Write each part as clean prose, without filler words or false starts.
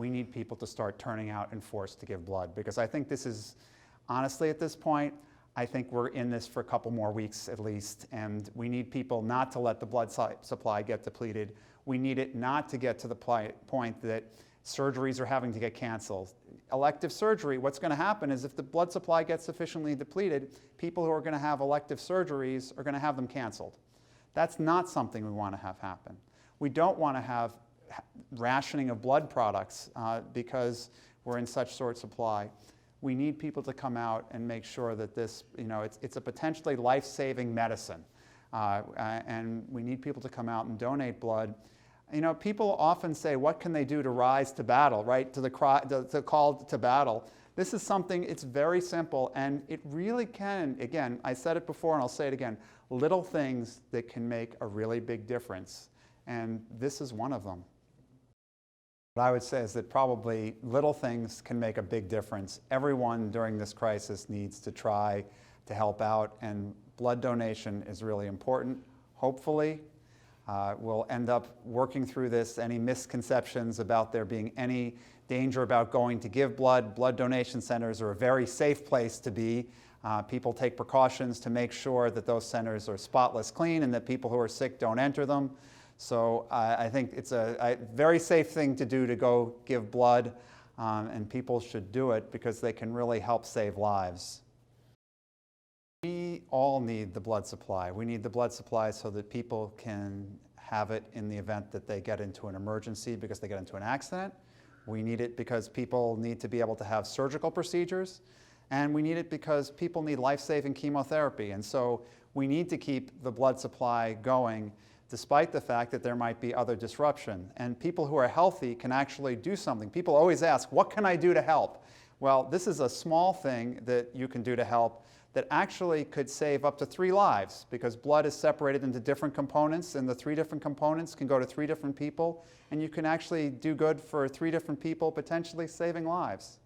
we need people to start turning out in force to give blood, because I think this is, honestly at this point, I think we're in this for a couple more weeks at least, and we need people not to let the blood supply get depleted. We need it not to get to the point that surgeries are having to get canceled. Elective surgery, what's going to happen is if the blood supply gets sufficiently depleted, people who are going to have elective surgeries are going to have them canceled. That's not something we want to have happen. We don't want to have rationing of blood products because we're in such short supply. We need people to come out and make sure that this, it's a potentially life-saving medicine. And we need people to come out and donate blood. People often say, what can they do to rise to battle, right? To the call to battle. This is something, it's very simple, and it really can, again, I said it before and I'll say it again, little things that can make a really big difference. And this is one of them. What I would say is that probably little things can make a big difference. Everyone during this crisis needs to try to help out, and blood donation is really important. Hopefully, we'll end up working through this. Any misconceptions about there being any danger about going to give blood, blood donation centers are a very safe place to be. People take precautions to make sure that those centers are spotless clean and that people who are sick don't enter them. So I think it's a very safe thing to do to go give blood, and people should do it because they can really help save lives. We all need the blood supply. We need the blood supply so that people can have it in the event that they get into an emergency because they get into an accident. We need it because people need to be able to have surgical procedures. And we need it because people need life-saving chemotherapy. And so we need to keep the blood supply going despite the fact that there might be other disruption. And people who are healthy can actually do something. People always ask, what can I do to help? Well, this is a small thing that you can do to help that actually could save up to 3 lives, because blood is separated into different components, and the 3 different components can go to 3 different people, and you can actually do good for 3 different people, potentially saving lives.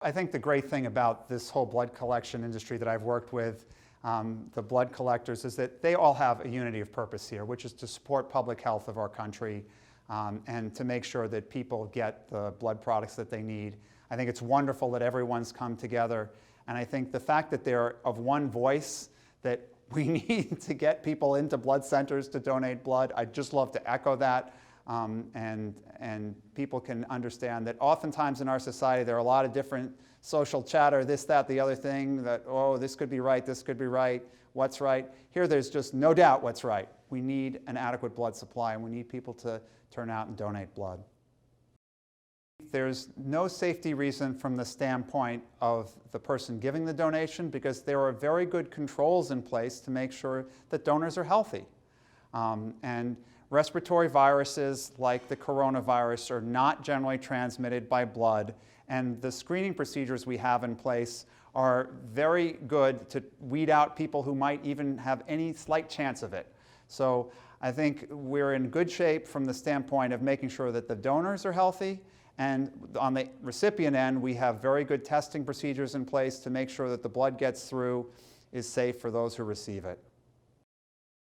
I think the great thing about this whole blood collection industry that I've worked with, the blood collectors, is that they all have a unity of purpose here, which is to support public health of our country and to make sure that people get the blood products that they need. I think it's wonderful that everyone's come together, and I think the fact that they're of one voice, that we need to get people into blood centers to donate blood, I'd just love to echo that. And people can understand that oftentimes in our society there are a lot of different social chatter, this, that, the other thing, that, oh, this could be right, this could be right, what's right. Here there's just no doubt what's right. We need an adequate blood supply, and we need people to turn out and donate blood. There's no safety reason from the standpoint of the person giving the donation, because there are very good controls in place to make sure that donors are healthy. And respiratory viruses like the coronavirus are not generally transmitted by blood, and the screening procedures we have in place are very good to weed out people who might even have any slight chance of it. So I think we're in good shape from the standpoint of making sure that the donors are healthy, and on the recipient end we have very good testing procedures in place to make sure that the blood gets through, is safe for those who receive it.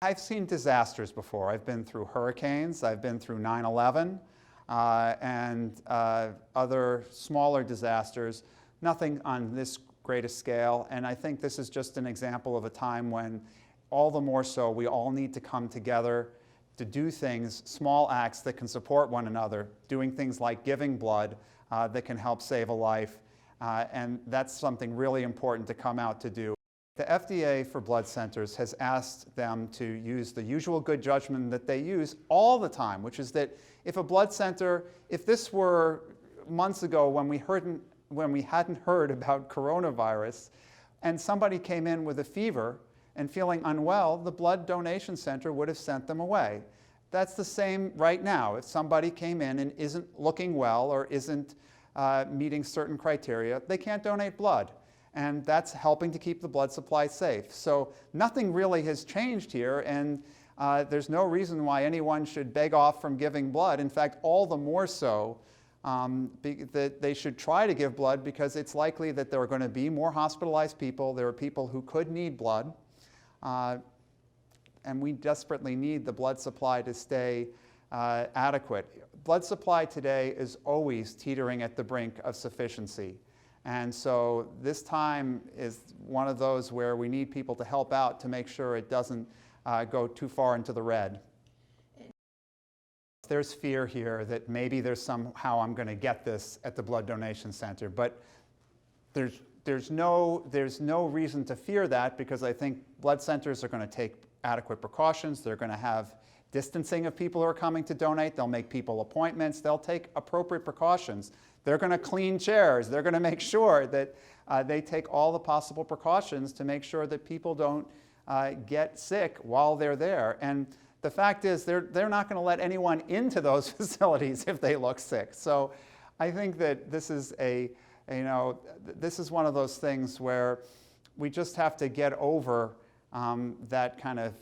I've seen disasters before. I've been through hurricanes, I've been through 9/11, and other smaller disasters, nothing on this great a scale. And I think this is just an example of a time when all the more so we all need to come together to do things, small acts that can support one another, doing things like giving blood that can help save a life. And that's something really important to come out to do. The FDA for blood centers has asked them to use the usual good judgment that they use all the time, which is that if a blood center, if this were months ago when we hadn't heard about coronavirus, and somebody came in with a fever and feeling unwell, the blood donation center would have sent them away. That's the same right now. If somebody came in and isn't looking well or isn't meeting certain criteria, they can't donate blood. And that's helping to keep the blood supply safe. So nothing really has changed here, and there's no reason why anyone should beg off from giving blood. In fact, all the more so that they should try to give blood, because it's likely that there are going to be more hospitalized people. There are people who could need blood. And we desperately need the blood supply to stay adequate. blood supply today is always teetering at the brink of sufficiency. And so this time is one of those where we need people to help out to make sure it doesn't go too far into the red. There's fear here that maybe there's somehow I'm going to get this at the blood donation center, but there's no reason to fear that, because I think blood centers are going to take adequate precautions. They're going to have distancing of people who are coming to donate. They'll make people appointments. They'll take appropriate precautions. They're going to clean chairs. They're going to make sure that they take all the possible precautions to make sure that people don't get sick while they're there. And the fact is, they're not going to let anyone into those facilities if they look sick. So I think that this is this is one of those things where we just have to get over that kind of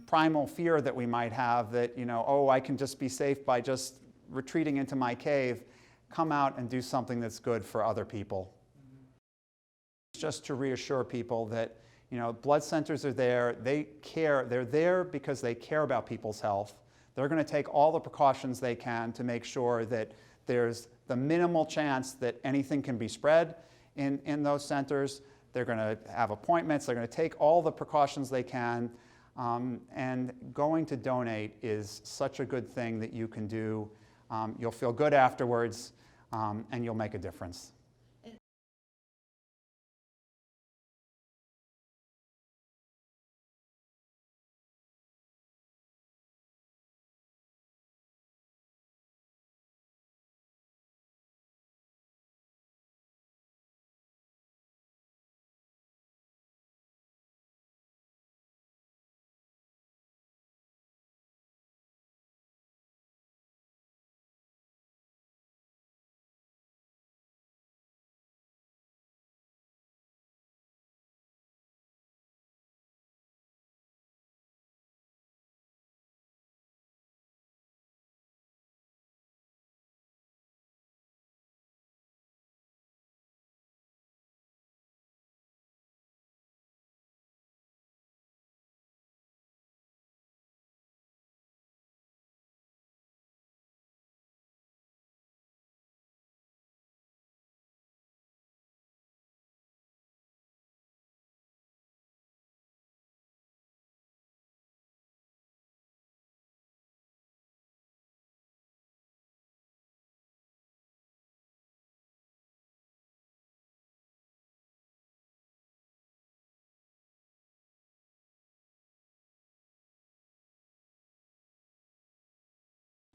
primal fear that we might have that, oh, I can just be safe by just retreating into my cave. Come out and do something that's good for other people. Just to reassure people that, blood centers are there. They care. They're there because they care about people's health. They're going to take all the precautions they can to make sure that there's the minimal chance that anything can be spread in those centers. They're going to have appointments. They're going to take all the precautions they can. And going to donate is such a good thing that you can do. You'll feel good afterwards, and you'll make a difference.